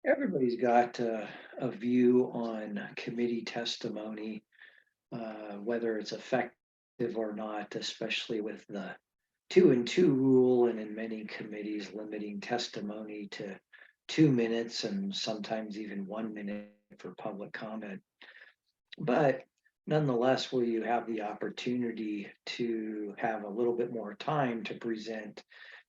Everybody's got a view on committee testimony, whether it's effective or not, especially with the two and two rule, and in many committees limiting testimony to 2 minutes and sometimes even 1 minute for public comment. But nonetheless, where you have the opportunity to have a little bit more time to present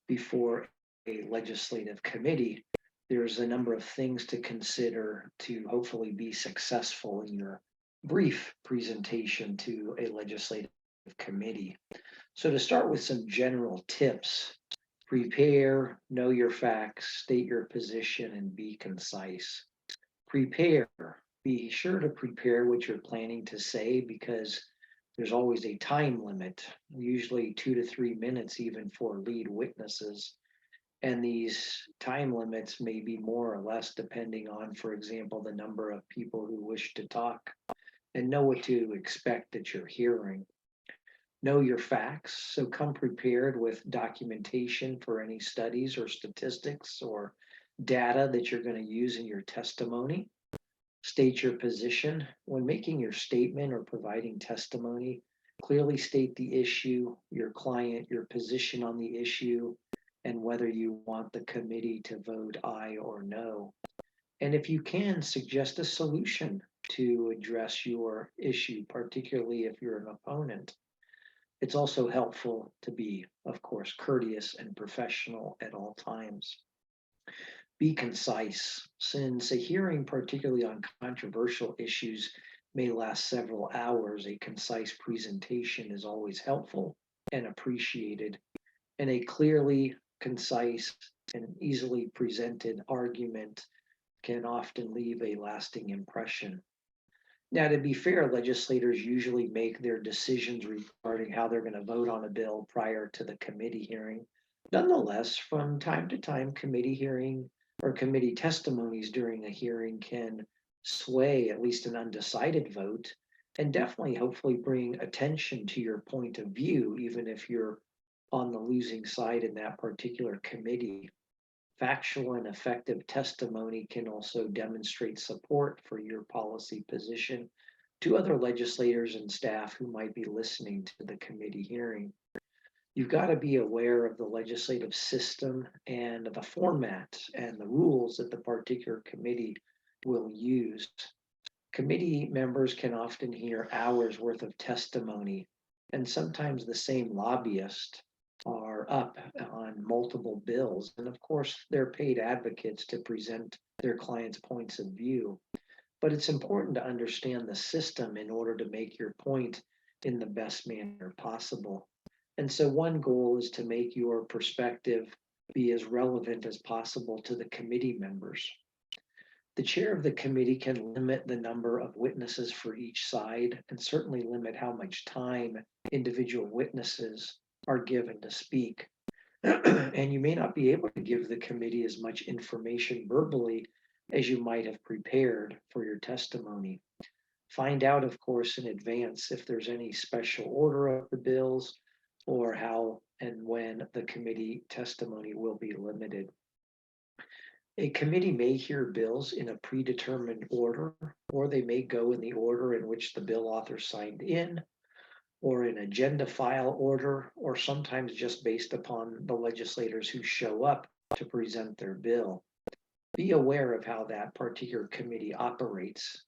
before a legislative committee, there's a number of things to consider to hopefully be successful in your brief presentation to a legislative committee. So to start with some general tips, prepare, know your facts, state your position, and be concise. Prepare. Be sure to prepare what you're planning to say because there's always a time limit, usually 2 to 3 minutes, even for lead witnesses. And these time limits may be more or less depending on, for example, the number of people who wish to talk, and know what to expect at your hearing. Know your facts, so come prepared with documentation for any studies or statistics or data that you're going to use in your testimony. State your position. When making your statement or providing testimony, clearly state the issue, your client, your position on the issue, and whether you want the committee to vote aye or no. And if you can, suggest a solution to address your issue, particularly if you're an opponent. It's also helpful to be, of course, courteous and professional at all times. Be concise. Since a hearing, particularly on controversial issues, may last several hours, a concise presentation is always helpful and appreciated. And a clearly concise and easily presented argument can often leave a lasting impression. Now, to be fair, legislators usually make their decisions regarding how they're going to vote on a bill prior to the committee hearing. Nonetheless, from time to time, committee hearing or committee testimonies during a hearing can sway at least an undecided vote and definitely hopefully bring attention to your point of view, even if you're on the losing side in that particular committee. Factual and effective testimony can also demonstrate support for your policy position to other legislators and staff who might be listening to the committee hearing. You've got to be aware of the legislative system and the format and the rules that the particular committee will use. Committee members can often hear hours worth of testimony, and sometimes the same lobbyist are up on multiple bills. And of course, they're paid advocates to present their clients' points of view. But it's important to understand the system in order to make your point in the best manner possible. And so, one goal is to make your perspective be as relevant as possible to the committee members. The chair of the committee can limit the number of witnesses for each side and certainly limit how much time individual witnesses are given to speak. And you may not be able to give the committee as much information verbally as you might have prepared for your testimony. Find out, of course, in advance if there's any special order of the bills or how and when the committee testimony will be limited. A committee may hear bills in a predetermined order, or they may go in the order in which the bill author signed in, or in agenda file order, or sometimes just based upon the legislators who show up to present their bill. Be aware of how that particular committee operates.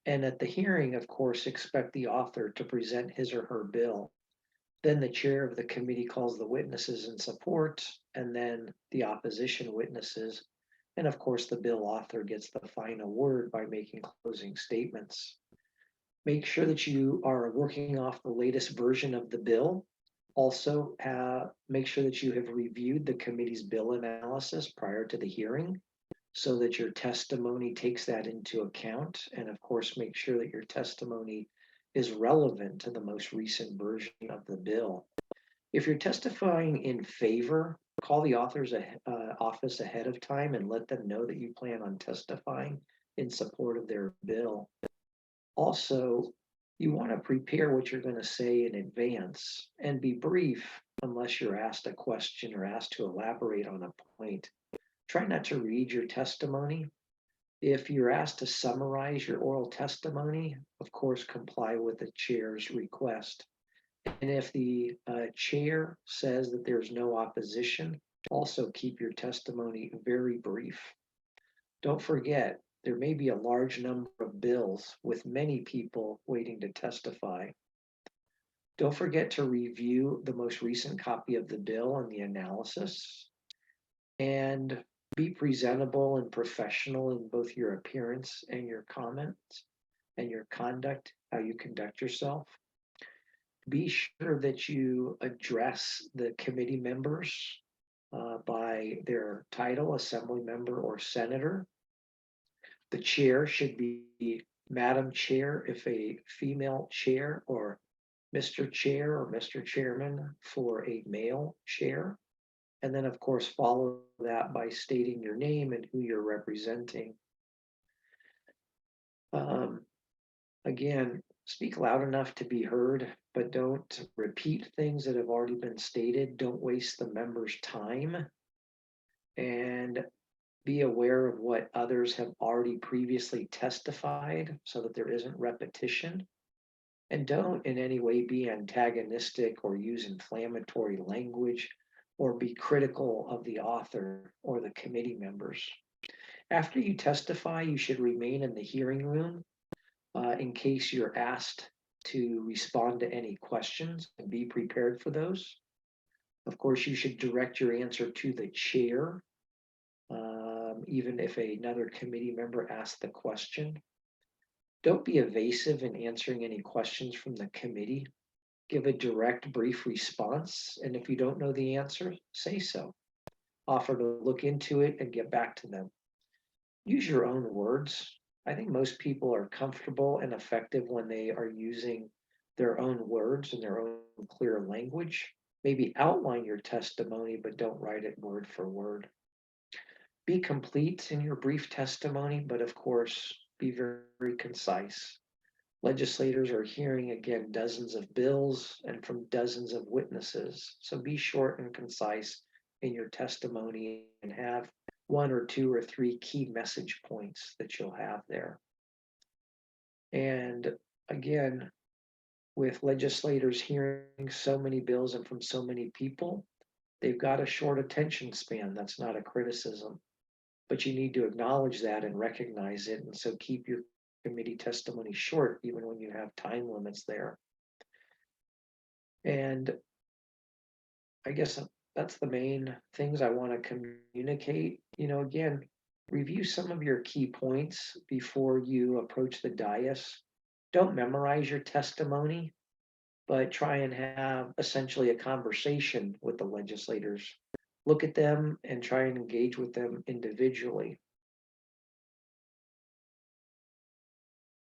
And at the hearing, of course, expect the author to present his or her bill. Then the chair of the committee calls the witnesses in support, and then the opposition witnesses. And of course, the bill author gets the final word by making closing statements. Make sure that you are working off the latest version of the bill. Also, make sure that you have reviewed the committee's bill analysis prior to the hearing so that your testimony takes that into account. And of course, make sure that your testimony is relevant to the most recent version of the bill. If you're testifying in favor, call the author's office ahead of time and let them know that you plan on testifying in support of their bill. Also, you want to prepare what you're going to say in advance and be brief unless you're asked a question or asked to elaborate on a point. Try not to read your testimony. If you're asked to summarize your oral testimony, of course, comply with the chair's request. And if the chair says that there's no opposition, also keep your testimony very brief. Don't forget, there may be a large number of bills with many people waiting to testify. Don't forget to review the most recent copy of the bill and the analysis, and be presentable and professional in both your appearance and your comments and your conduct, how you conduct yourself. Be sure that you address the committee members by their title, assembly member or senator. The chair should be Madam Chair if a female chair, or Mr. Chair or Mr. Chairman for a male chair. And then, of course, follow that by stating your name and who you're representing. Again, speak loud enough to be heard, but don't repeat things that have already been stated. Don't waste the members' time. And be aware of what others have already previously testified so that there isn't repetition. And don't in any way be antagonistic or use inflammatory language or be critical of the author or the committee members. After you testify, you should remain in the hearing room in case you're asked to respond to any questions, and be prepared for those. Of course, you should direct your answer to the chair, even if another committee member asks the question. Don't be evasive in answering any questions from the committee. Give a direct, brief response, and if you don't know the answer, say so. Offer to look into it and get back to them. Use your own words. I think most people are comfortable and effective when they are using their own words and their own clear language. Maybe outline your testimony, but don't write it word for word. Be complete in your brief testimony, but of course, be very, very concise. Legislators are hearing again dozens of bills and from dozens of witnesses. So be short and concise in your testimony and have one or two or three key message points that you'll have there. And again, with legislators hearing so many bills and from so many people, they've got a short attention span. That's not a criticism, but you need to acknowledge that and recognize it. And so keep your committee testimony short, even when you have time limits there. And I guess that's the main things I want to communicate. Again, review some of your key points before you approach the dais. Don't memorize your testimony, but try and have essentially a conversation with the legislators. Look at them and try and engage with them individually.